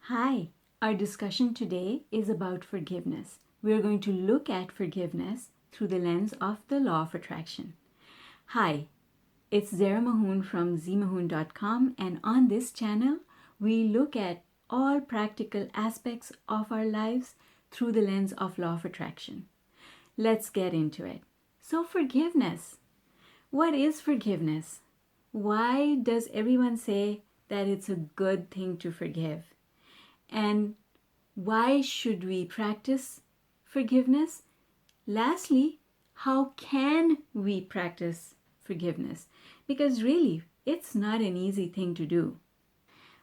Hi, our discussion today is about forgiveness. We are going to look at forgiveness through the lens of the law of attraction. Hi, it's ZMAHOON from ZMAHOON.com, and on this channel, we look at all practical aspects of our lives through the lens of law of attraction. Let's get into it. So, forgiveness. What is forgiveness? Why does everyone say that it's a good thing to forgive? And why should we practice forgiveness? Lastly, how can we practice forgiveness? Because really, it's not an easy thing to do.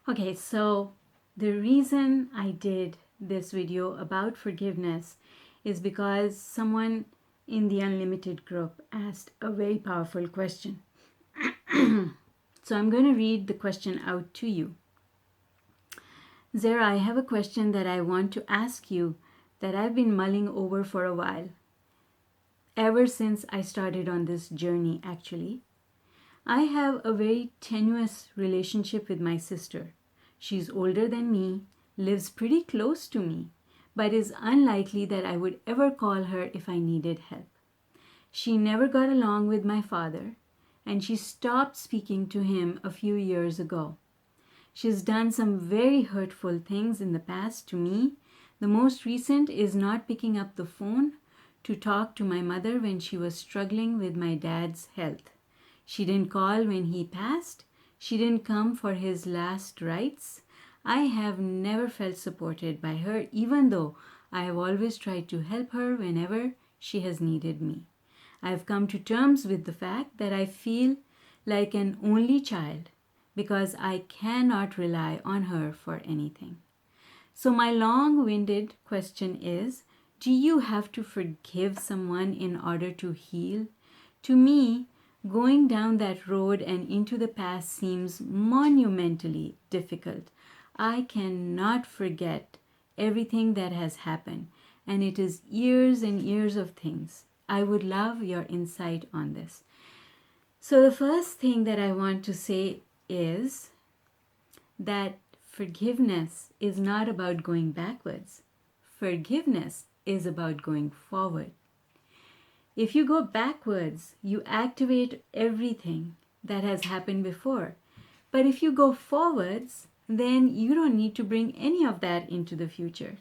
Okay, so the reason I did this video about forgiveness is because someone in the Unlimited group asked a very powerful question. So I'm going to read the question out to you. Zara, I have a question that I want to ask you that I've been mulling over for a while. Ever since I started on this journey, actually. I have a very tenuous relationship with my sister. She's older than me, lives pretty close to me, but is unlikely that I would ever call her if I needed help. She never got along with my father, and she stopped speaking to him a few years ago. She's done some very hurtful things in the past to me. The most recent is not picking up the phone to talk to my mother when she was struggling with my dad's health. She didn't call when he passed. She didn't come for his last rites. I have never felt supported by her, even though I have always tried to help her whenever she has needed me. I have come to terms with the fact that I feel like an only child because I cannot rely on her for anything. So my long-winded question is, do you have to forgive someone in order to heal? To me, going down that road and into the past seems monumentally difficult. I cannot forget everything that has happened, and it is years and years of things. I would love your insight on this. So the first thing that I want to say is that forgiveness is not about going backwards. Forgiveness is about going forward. If you go backwards, you activate everything that has happened before. But if you go forwards, then you don't need to bring any of that into the future.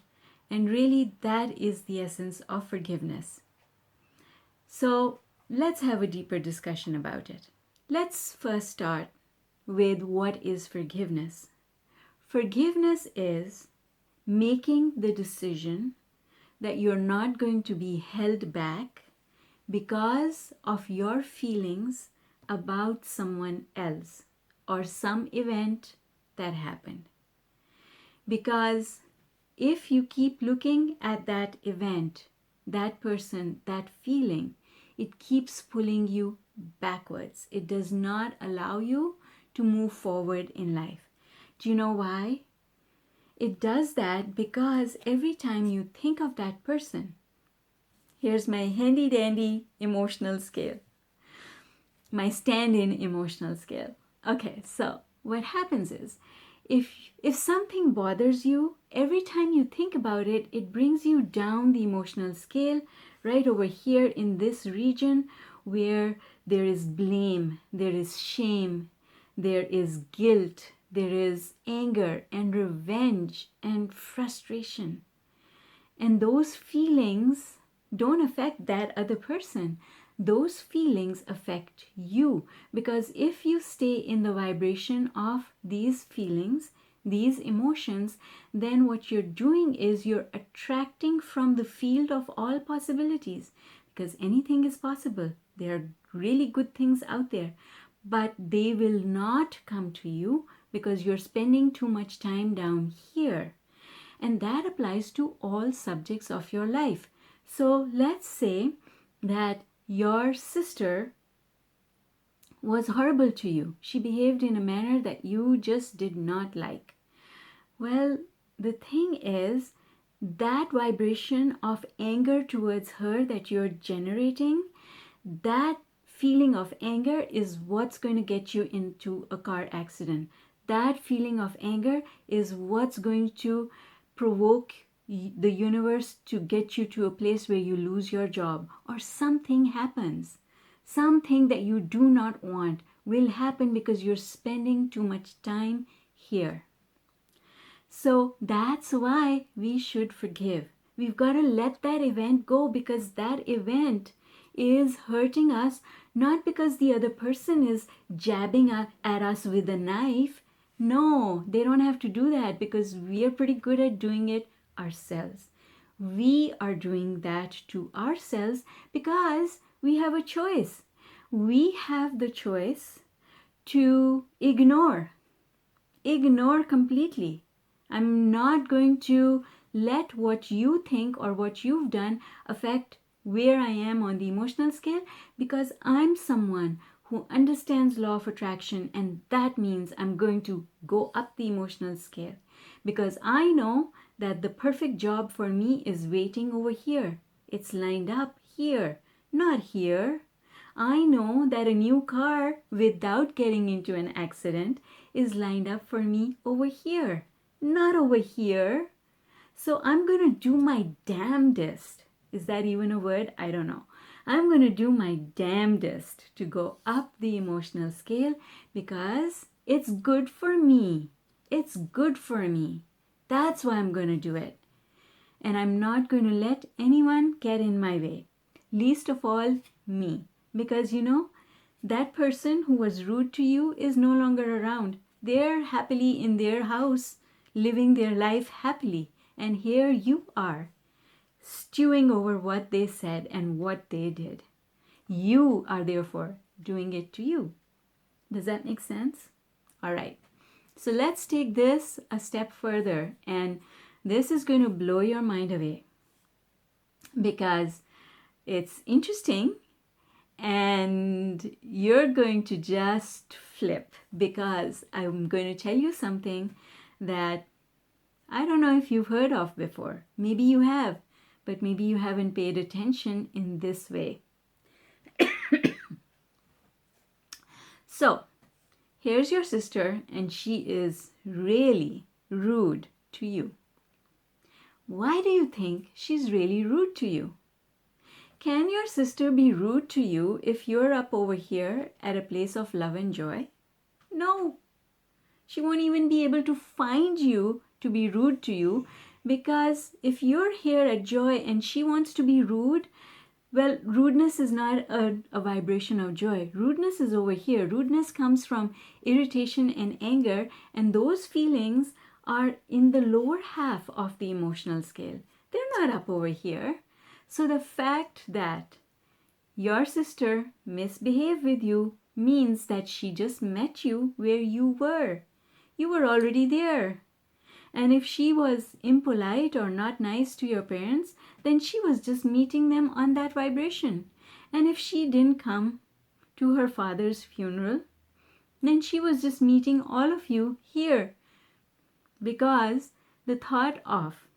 And really, that is the essence of forgiveness. So let's have a deeper discussion about it. Let's first start with what is forgiveness. Forgiveness is making the decision that you're not going to be held back because of your feelings about someone else or some event that happened. Because if you keep looking at that event, that person, that feeling, it keeps pulling you backwards. It does not allow you to move forward in life. Do you know why? It does that because every time you think of that person, here's my handy dandy emotional scale, my stand-in emotional scale. Okay, so what happens is, if something bothers you, every time you think about it, it brings you down the emotional scale right over here in this region where there is blame, there is shame, there is guilt, there is anger and revenge and frustration. And those feelings don't affect that other person. Those feelings affect you, because if you stay in the vibration of these feelings, these emotions, then what you're doing is you're attracting from the field of all possibilities, because anything is possible. There are really good things out there, but they will not come to you because you're spending too much time down here. And that applies to all subjects of your life. So let's say that your sister was horrible to you. She behaved in a manner that you just did not like. Well, the thing is, that vibration of anger towards her that you're generating, that feeling of anger is what's going to get you into a car accident. that feeling of anger is what's going to provoke the universe to get you to a place where you lose your job or something happens. Something that you do not want will happen because you're spending too much time here. So that's why we should forgive. We've got to let that event go because that event is hurting us, not because the other person is jabbing at us with a knife. No, they don't have to do that because we are pretty good at doing it ourselves. We are doing that to ourselves because we have a choice. We have the choice to ignore completely. I'm not going to let what you think or what you've done affect where I am on the emotional scale because I'm someone who understands law of attraction, and that means I'm going to go up the emotional scale because I know that the perfect job for me is waiting over here. It's lined up here, not here. I know that a new car without getting into an accident is lined up for me over here, not over here. So I'm going to do my damnedest. Is that even a word? I don't know. I'm going to do my damnedest to go up the emotional scale because it's good for me. It's good for me. That's why I'm going to do it. And I'm not going to let anyone get in my way. Least of all, me. Because that person who was rude to you is no longer around. They're happily in their house, living their life happily. And here you are, stewing over what they said and what they did. You are therefore doing it to you. Does that make sense? All right. So let's take this a step further. And this is going to blow your mind away because it's interesting. And you're going to just flip because I'm going to tell you something that I don't know if you've heard of before. Maybe you have, but maybe you haven't paid attention in this way. So, here's your sister, and she is really rude to you. Why do you think she's really rude to you? Can your sister be rude to you if you're up over here at a place of love and joy? No. She won't even be able to find you to be rude to you because if you're here at joy and she wants to be rude, well, rudeness is not a vibration of joy. Rudeness is over here. Rudeness comes from irritation and anger, and those feelings are in the lower half of the emotional scale. They're not up over here. So the fact that your sister misbehaved with you means that she just met you where you were. You were already there. And if she was impolite or not nice to your parents, then she was just meeting them on that vibration. And if she didn't come to her father's funeral, then she was just meeting all of you here. Because the thought of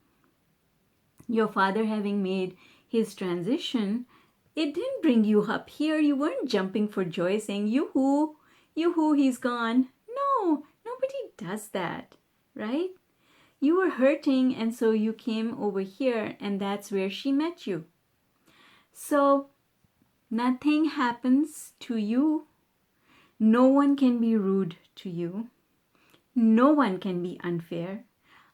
your father having made his transition, it didn't bring you up here. You weren't jumping for joy saying, yoo-hoo, yoo-hoo, he's gone. No, nobody does that, right? You were hurting, and so you came over here, and that's where she met you. So nothing happens to you. No one can be rude to you. No one can be unfair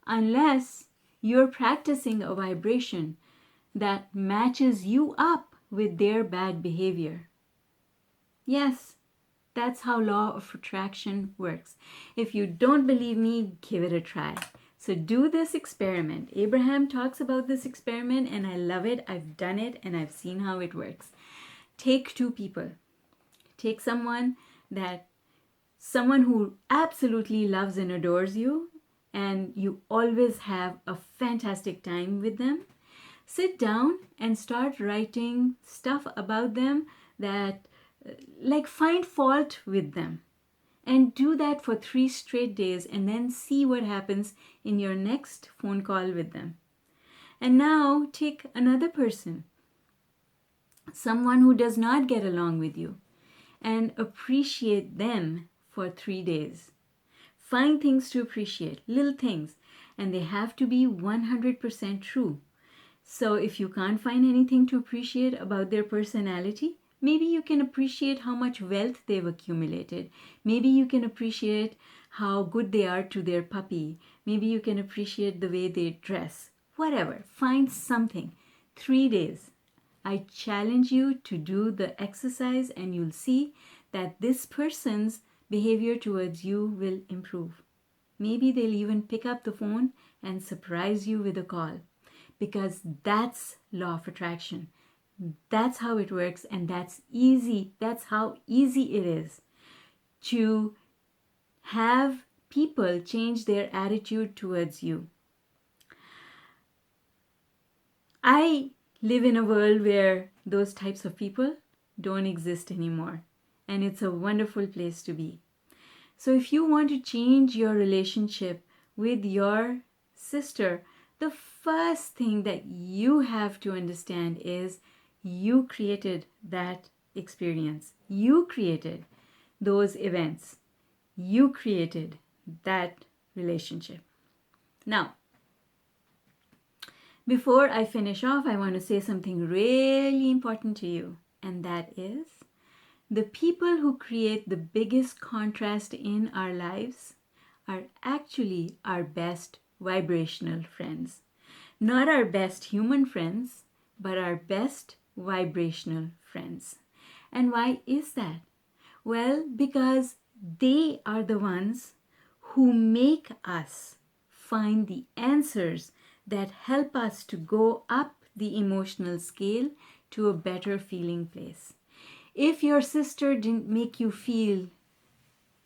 unless you're practicing a vibration that matches you up with their bad behavior. Yes, that's how law of attraction works. If you don't believe me, give it a try. So do this experiment. Abraham talks about this experiment and I love it. I've done it and I've seen how it works. Take two people. Take someone who absolutely loves and adores you and you always have a fantastic time with them. Sit down and start writing stuff about them that find fault with them. And do that for 3 straight days and then see what happens in your next phone call with them. And now take another person, someone who does not get along with you, and appreciate them for 3 days. Find things to appreciate, little things, and they have to be 100% true. So if you can't find anything to appreciate about their personality, maybe you can appreciate how much wealth they've accumulated. Maybe you can appreciate how good they are to their puppy. Maybe you can appreciate the way they dress. Whatever. Find something. 3 days. I challenge you to do the exercise and you'll see that this person's behavior towards you will improve. Maybe they'll even pick up the phone and surprise you with a call, because that's law of attraction. That's how it works, and that's easy. That's how easy it is to have people change their attitude towards you. I live in a world where those types of people don't exist anymore, and it's a wonderful place to be. So if you want to change your relationship with your sister, the first thing that you have to understand is you created that experience. You created those events. You created that relationship. Now, before I finish off, I want to say something really important to you, and that is the people who create the biggest contrast in our lives are actually our best vibrational friends. Not our best human friends, but our best vibrational friends. And why is that? Well, because they are the ones who make us find the answers that help us to go up the emotional scale to a better feeling place. If your sister didn't make you feel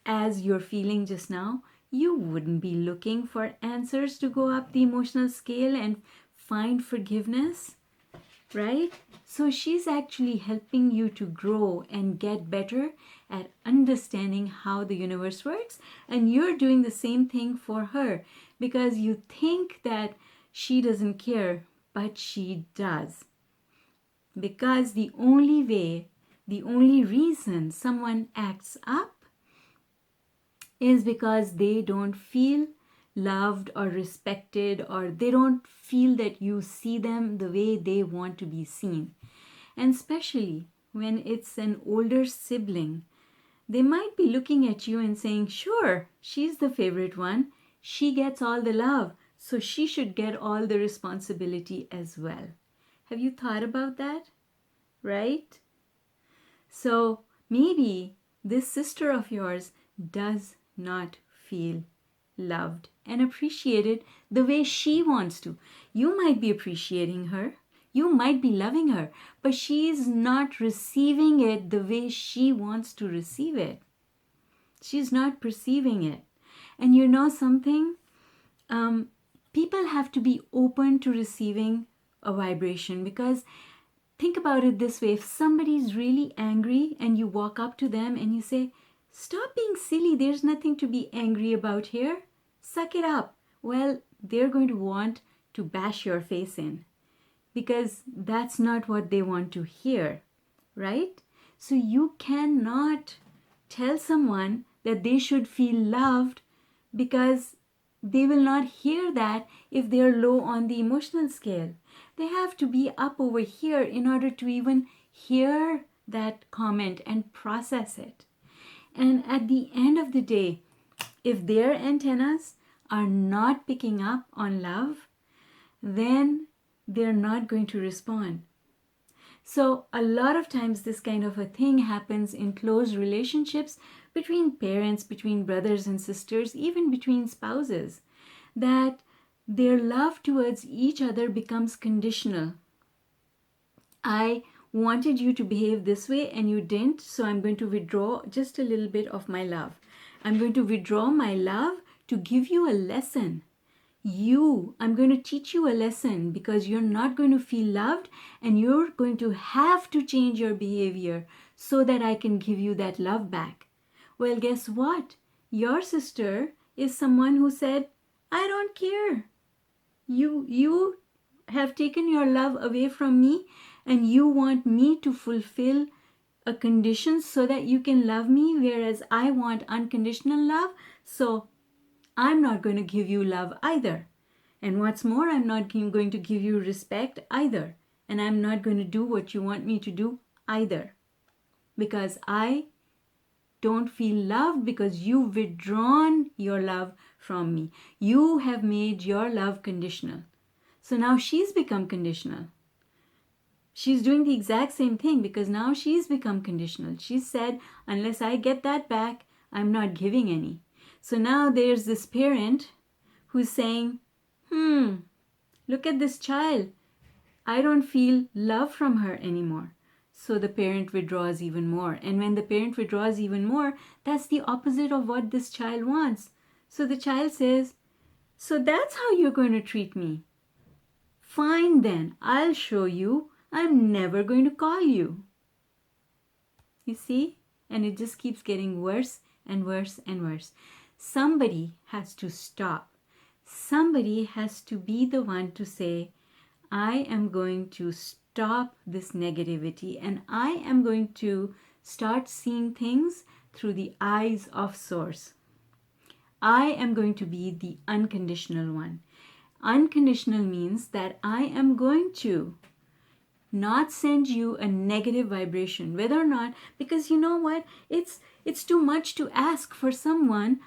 as you're feeling just now, you wouldn't be looking for answers to go up the emotional scale and find forgiveness, right? So she's actually helping you to grow and get better at understanding how the universe works, and you're doing the same thing for her because you think that she doesn't care, but she does. Because the only reason someone acts up is because they don't feel loved or respected, or they don't feel that you see them the way they want to be seen. And especially when it's an older sibling, they might be looking at you and saying, sure, she's the favorite one. She gets all the love, so she should get all the responsibility as well. Have you thought about that? Right? So maybe this sister of yours does not feel loved and appreciated the way she wants to. You might be appreciating her, you might be loving her, but she is not receiving it the way she wants to receive it. She's not perceiving it. And you know something? People have to be open to receiving a vibration, because think about it this way. If somebody's really angry and you walk up to them and you say, stop being silly, there's nothing to be angry about here, suck it up. Well, they're going to want to bash your face in, because that's not what they want to hear, right? So you cannot tell someone that they should feel loved, because they will not hear that if they're low on the emotional scale. They have to be up over here in order to even hear that comment and process it. And at the end of the day, if their antennas are not picking up on love, then they're not going to respond. So a lot of times this kind of a thing happens in close relationships between parents, between brothers and sisters, even between spouses, that their love towards each other becomes conditional. I wanted you to behave this way and you didn't, so I'm going to withdraw just a little bit of my love. I'm going to withdraw my love to give you a lesson. I'm going to teach you a lesson, because you're not going to feel loved and you're going to have to change your behavior so that I can give you that love back. Well, guess what? Your sister is someone who said, I don't care. You have taken your love away from me and you want me to fulfill a condition so that you can love me, whereas I want unconditional love. So I'm not going to give you love either. And what's more, I'm not going to give you respect either. And I'm not going to do what you want me to do either. Because I don't feel loved because you've withdrawn your love from me. You have made your love conditional. So now she's become conditional. She's doing the exact same thing because now she's become conditional. She said, unless I get that back, I'm not giving any. So now there's this parent who's saying, look at this child. I don't feel love from her anymore. So the parent withdraws even more. And when the parent withdraws even more, that's the opposite of what this child wants. So the child says, so that's how you're going to treat me. Fine then, I'll show you. I'm never going to call you. You see? And it just keeps getting worse and worse and worse. Somebody has to stop. Somebody has to be the one to say, I am going to stop this negativity and I am going to start seeing things through the eyes of Source. I am going to be the unconditional one. Unconditional means that I am going to not send you a negative vibration, whether or not, because you know what, it's too much to ask for someone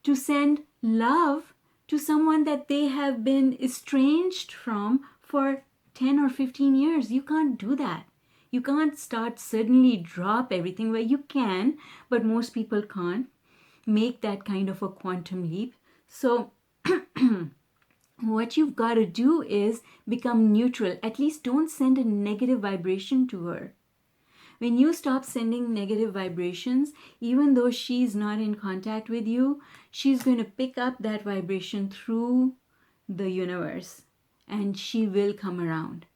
to send love to someone that they have been estranged from for 10 or 15 years. You can't do that. You can't start suddenly drop everything. Well, you can, but most people can't make that kind of a quantum leap. So what you've got to do is become neutral. At least don't send a negative vibration to her. When you stop sending negative vibrations, even though she's not in contact with you, she's going to pick up that vibration through the universe and she will come around.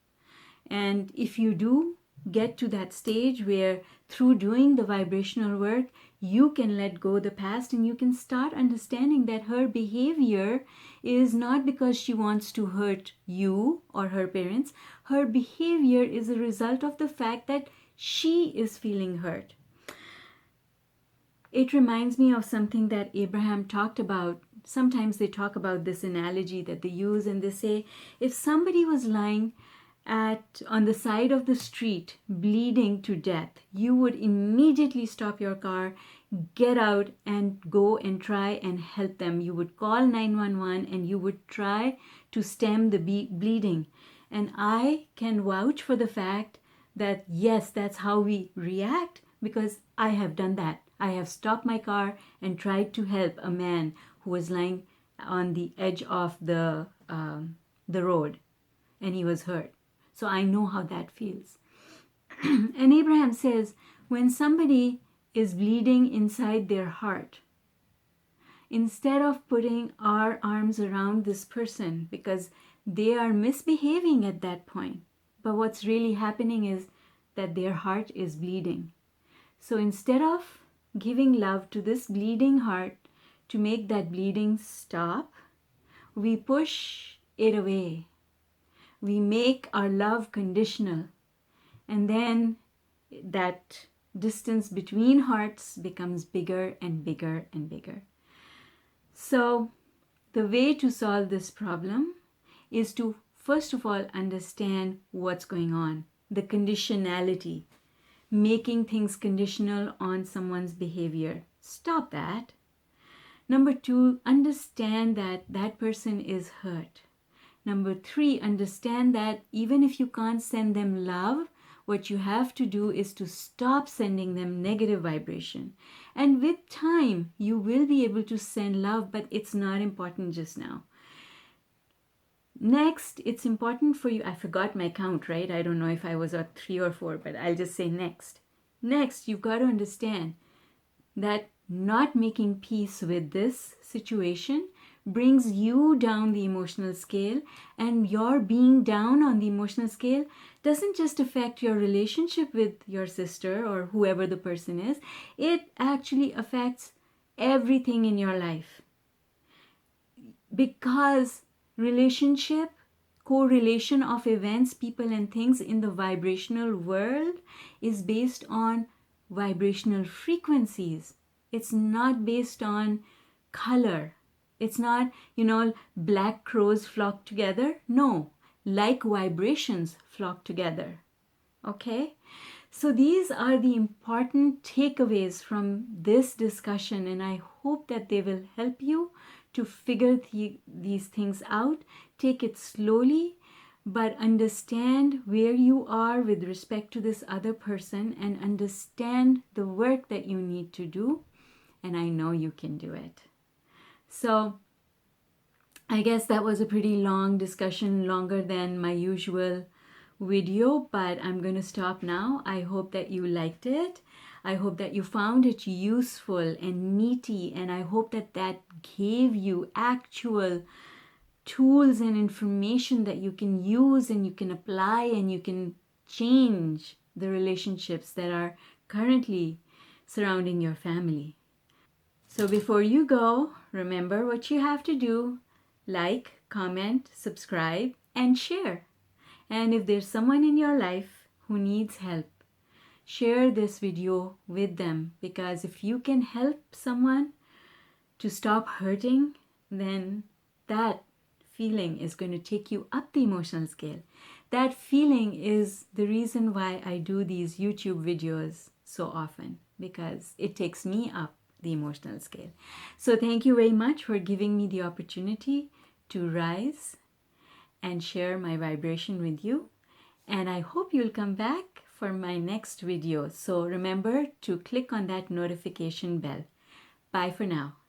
And if you do get to that stage where through doing the vibrational work, you can let go the past and you can start understanding that her behavior is not because she wants to hurt you or her parents. Her behavior is a result of the fact that she is feeling hurt. It reminds me of something that Abraham talked about. Sometimes they talk about this analogy that they use and they say, if somebody was lying on the side of the street bleeding to death, you would immediately stop your car, get out and go and try and help them. You would call 911 and you would try to stem the bleeding. And I can vouch for the fact that yes, that's how we react because I have done that. I have stopped my car and tried to help a man who was lying on the edge of the road and he was hurt. So I know how that feels. And Abraham says, when somebody is bleeding inside their heart, instead of putting our arms around this person because they are misbehaving at that point, but what's really happening is that their heart is bleeding. So instead of giving love to this bleeding heart to make that bleeding stop, we push it away. We make our love conditional. And then that distance between hearts becomes bigger and bigger and bigger. So the way to solve this problem is to first of all understand what's going on, the conditionality, making things conditional on someone's behavior. Stop that. Number 2, understand that that person is hurt. Number 3, understand that even if you can't send them love, what you have to do is to stop sending them negative vibration. And with time, you will be able to send love, but it's not important just now. Next, it's important for you. I forgot my count, right? I don't know if I was at 3 or 4, but I'll just say next. Next, you've got to understand that not making peace with this situation brings you down the emotional scale, and your being down on the emotional scale doesn't just affect your relationship with your sister or whoever the person is. It actually affects everything in your life. Because relationship, correlation of events, people and things in the vibrational world is based on vibrational frequencies. It's not based on color. It's not, black crows flock together. No, like vibrations flock together. Okay? So these are the important takeaways from this discussion, and I hope that they will help you to figure these things out. Take it slowly, but understand where you are with respect to this other person and understand the work that you need to do. And I know you can do it. So I guess that was a pretty long discussion, longer than my usual video, but I'm going to stop now. I hope that you liked it. I hope that you found it useful and meaty, and I hope that that gave you actual tools and information that you can use and you can apply and you can change the relationships that are currently surrounding your family. So before you go, remember what you have to do. Like, comment, subscribe, and share. And if there's someone in your life who needs help, share this video with them, because if you can help someone to stop hurting, then that feeling is going to take you up the emotional scale. That feeling is the reason why I do these YouTube videos so often, because it takes me up the emotional scale. So thank you very much for giving me the opportunity to rise and share my vibration with you. And I hope you'll come back for my next video. So remember to click on that notification bell. Bye for now.